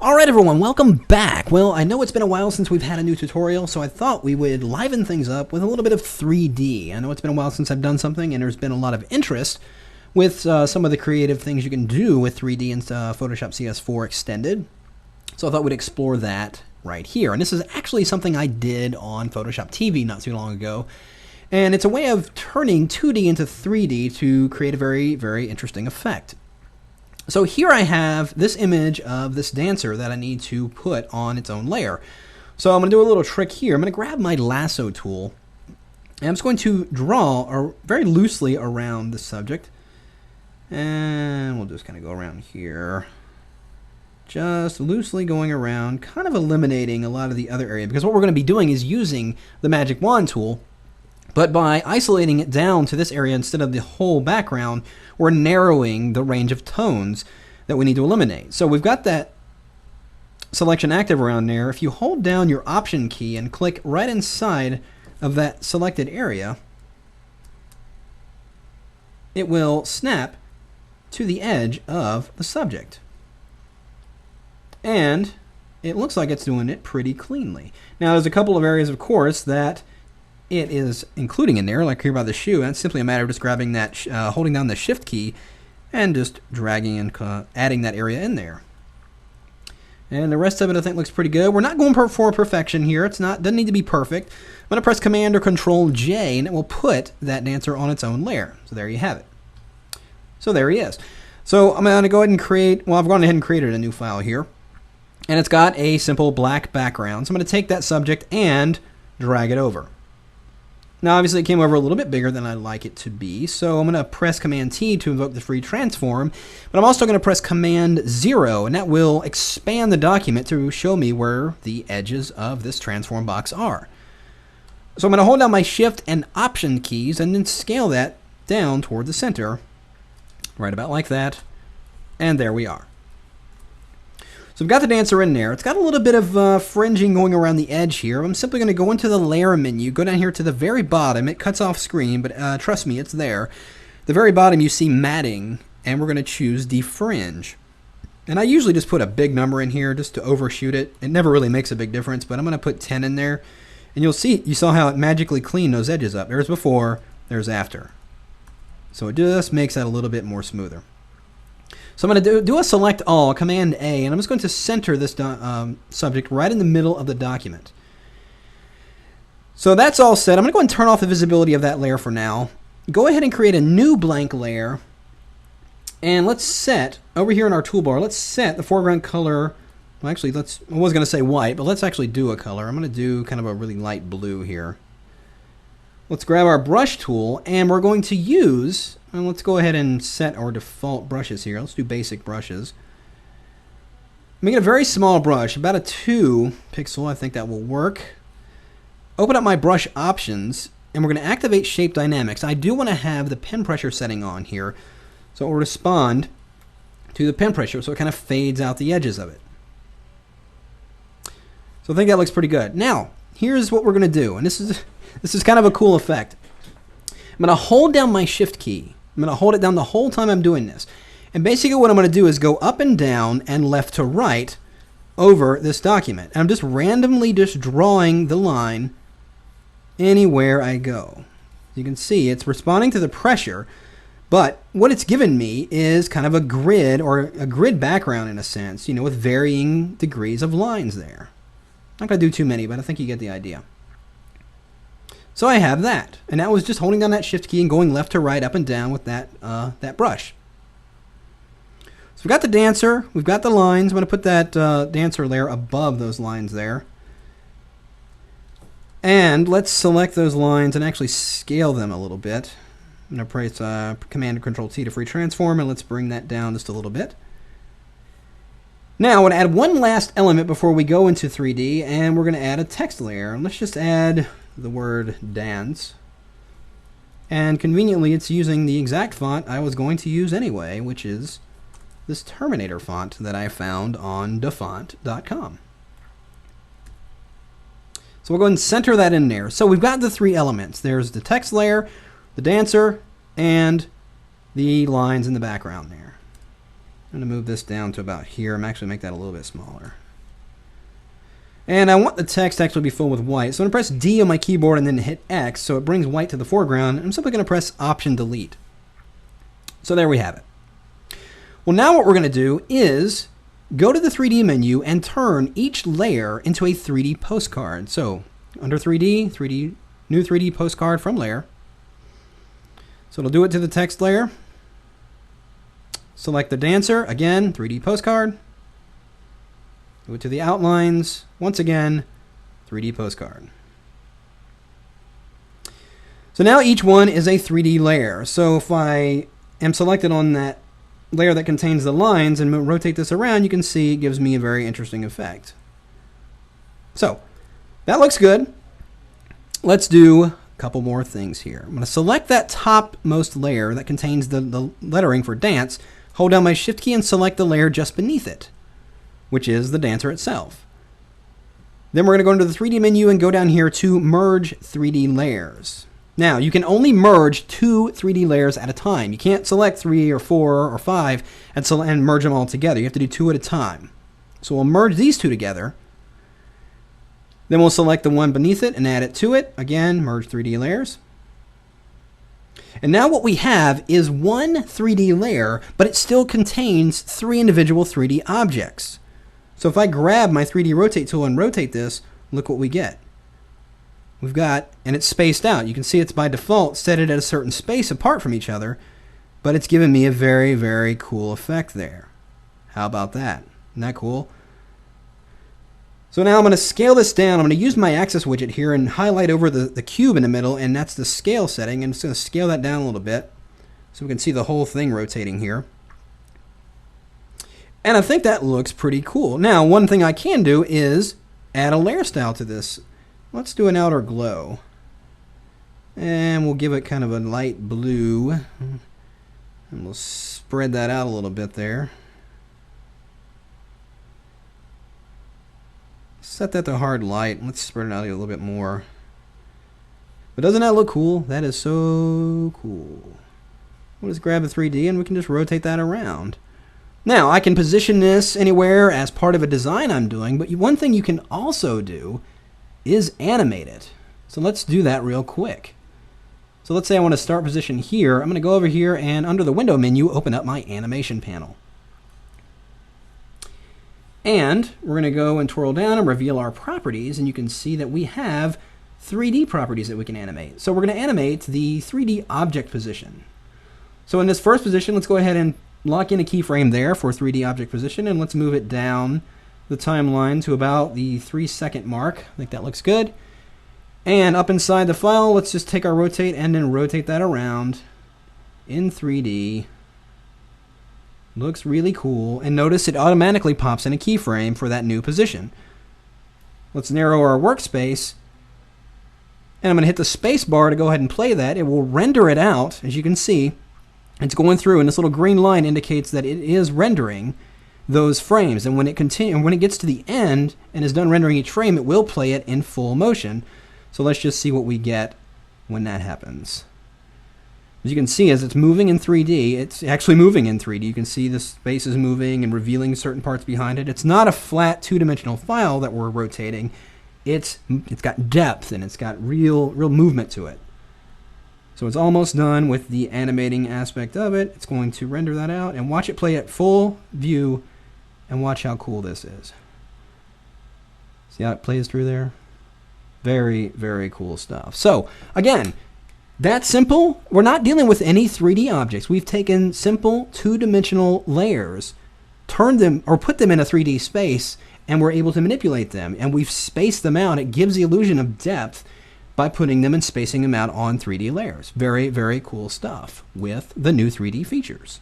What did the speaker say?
Alright everyone, welcome back. Well, I know it's been a while since we've had a new tutorial, so I thought we would liven things up with a little bit of 3D. I know it's been a while since I've done something, and there's been a lot of interest with some of the creative things you can do with 3D in Photoshop CS4 Extended. So I thought we'd explore that right here. And this is actually something I did on Photoshop TV not too long ago. And it's a way of turning 2D into 3D to create a very, very interesting effect. So here I have this image of this dancer that I need to put on its own layer. So I'm going to do a little trick here. I'm going to grab my lasso tool, and I'm just going to draw very loosely around the subject. And we'll just kind of go around here. Just loosely going around, kind of eliminating a lot of the other area. Because what we're going to be doing is using the magic wand tool, but by isolating it down to this area instead of the whole background, we're narrowing the range of tones that we need to eliminate. So we've got that selection active around there. If you hold down your Option key and click right inside of that selected area, it will snap to the edge of the subject. And it looks like it's doing it pretty cleanly. Now there's a couple of areas, of course, that it is including in there, like here by the shoe, and it's simply a matter of just grabbing that, holding down the Shift key, and just dragging and adding that area in there. And the rest of it I think looks pretty good. We're not going for perfection here. Doesn't need to be perfect. I'm going to press Command or Control J, and it will put that dancer on its own layer. So there you have it. So there he is. So I'm going to go ahead and I've gone ahead and created a new file here, and it's got a simple black background. So I'm going to take that subject and drag it over. Now, obviously, it came over a little bit bigger than I'd like it to be, so I'm going to press Command-T to invoke the free transform, but I'm also going to press Command-0, and that will expand the document to show me where the edges of this transform box are. So I'm going to hold down my Shift and Option keys and then scale that down toward the center, right about like that, and there we are. So we've got the dancer in there. It's got a little bit of fringing going around the edge here. I'm simply going to go into the layer menu, go down here to the very bottom. It cuts off screen, but trust me, it's there. The very bottom you see matting, and we're going to choose defringe. And I usually just put a big number in here just to overshoot it. It never really makes a big difference, but I'm going to put 10 in there. And you saw how it magically cleaned those edges up. There's before, there's after. So it just makes that a little bit more smoother. So I'm going to do a select all, Command A, and I'm just going to center this subject right in the middle of the document. So that's all set. I'm going to go ahead and turn off the visibility of that layer for now. Go ahead and create a new blank layer. And let's set, over here in our toolbar, let's set the foreground color. Well, actually, I was going to say white, but let's actually do a color. I'm going to do kind of a really light blue here. Let's grab our brush tool, and we're going to use, and let's go ahead and set our default brushes here. Let's do basic brushes. Make it a very small brush, about a 2 pixel. I think that will work. Open up my brush options, and we're going to activate shape dynamics. I do want to have the pen pressure setting on here, so it will respond to the pen pressure, so it kind of fades out the edges of it. So I think that looks pretty good. Now, here's what we're going to do, and this is kind of a cool effect. I'm going to hold down my Shift key. I'm going to hold it down the whole time I'm doing this. And basically what I'm going to do is go up and down and left to right over this document. And I'm just randomly just drawing the line anywhere I go. You can see it's responding to the pressure, but what it's given me is kind of a grid, or a grid background in a sense, with varying degrees of lines there. I'm not going to do too many, but I think you get the idea. So I have that, and that was just holding down that Shift key and going left to right, up and down with that brush. So we've got the dancer, we've got the lines. I'm going to put that dancer layer above those lines there. And let's select those lines and actually scale them a little bit. I'm going to press Command Control T to free transform, and let's bring that down just a little bit. Now I want to add one last element before we go into 3D, and we're going to add a text layer. And let's just add the word dance, and conveniently it's using the exact font I was going to use anyway, which is this Terminator font that I found on dafont.com. So we'll go ahead and center that in there. So we've got the 3 elements. There's the text layer, the dancer, and the lines in the background there. I'm going to move this down to about here. I'm actually make that a little bit smaller. And I want the text to actually be filled with white. So I'm going to press D on my keyboard and then hit X so it brings white to the foreground. I'm simply going to press Option Delete. So there we have it. Well, now what we're going to do is go to the 3D menu and turn each layer into a 3D postcard. So under 3D, new 3D postcard from layer. So it'll do it to the text layer. Select the dancer, again, 3D postcard. Go to the outlines, once again, 3D postcard. So now each one is a 3D layer. So if I am selected on that layer that contains the lines and rotate this around, you can see it gives me a very interesting effect. So that looks good. Let's do a couple more things here. I'm going to select that topmost layer that contains the lettering for dance, hold down my Shift key and select the layer just beneath it, which is the dancer itself. Then we're going to go into the 3D menu and go down here to Merge 3D Layers. Now, you can only merge 2 3D layers at a time. You can't select 3 or 4 or 5 and merge them all together. You have to do 2 at a time. So we'll merge these 2 together. Then we'll select the one beneath it and add it to it. Again, merge 3D layers. And now what we have is one 3D layer, but it still contains 3 individual 3D objects. So if I grab my 3D rotate tool and rotate this, look what we get. We've got, and it's spaced out. You can see it's by default set it at a certain space apart from each other, but it's given me a very, very cool effect there. How about that? Isn't that cool? So now I'm going to scale this down. I'm going to use my axis widget here and highlight over the cube in the middle, and that's the scale setting. And it's going to scale that down a little bit so we can see the whole thing rotating here. And I think that looks pretty cool. Now, one thing I can do is add a layer style to this. Let's do an outer glow. And we'll give it kind of a light blue. And we'll spread that out a little bit there. Set that to hard light. Let's spread it out a little bit more. But doesn't that look cool? That is so cool. We'll just grab a 3D and we can just rotate that around. Now, I can position this anywhere as part of a design I'm doing, but one thing you can also do is animate it. So let's do that real quick. So let's say I want to start position here. I'm going to go over here and under the window menu, open up my animation panel. And we're going to go and twirl down and reveal our properties, and you can see that we have 3D properties that we can animate. So we're going to animate the 3D object position. So in this first position, let's go ahead and lock in a keyframe there for 3D object position, and let's move it down the timeline to about the 3-second mark. I think that looks good. And up inside the file, let's just take our rotate and then rotate that around in 3D. Looks really cool. And notice it automatically pops in a keyframe for that new position. Let's narrow our workspace. And I'm going to hit the space bar to go ahead and play that. It will render it out. As you can see, it's going through, and this little green line indicates that it is rendering those frames. And when it gets to the end and is done rendering each frame, it will play it in full motion. So let's just see what we get when that happens. As you can see, as it's moving in 3D, it's actually moving in 3D. You can see the space is moving and revealing certain parts behind it. It's not a flat two-dimensional file that we're rotating. It's got depth and it's got real movement to it. So it's almost done with the animating aspect of it. It's going to render that out and watch it play at full view and watch how cool this is. See how it plays through there? Very, very cool stuff. So again, that's simple. We're not dealing with any 3D objects. We've taken simple two-dimensional layers, turned them or put them in a 3D space, and we're able to manipulate them. And we've spaced them out. It gives the illusion of depth by putting them and spacing them out on 3D layers. Very, very cool stuff with the new 3D features.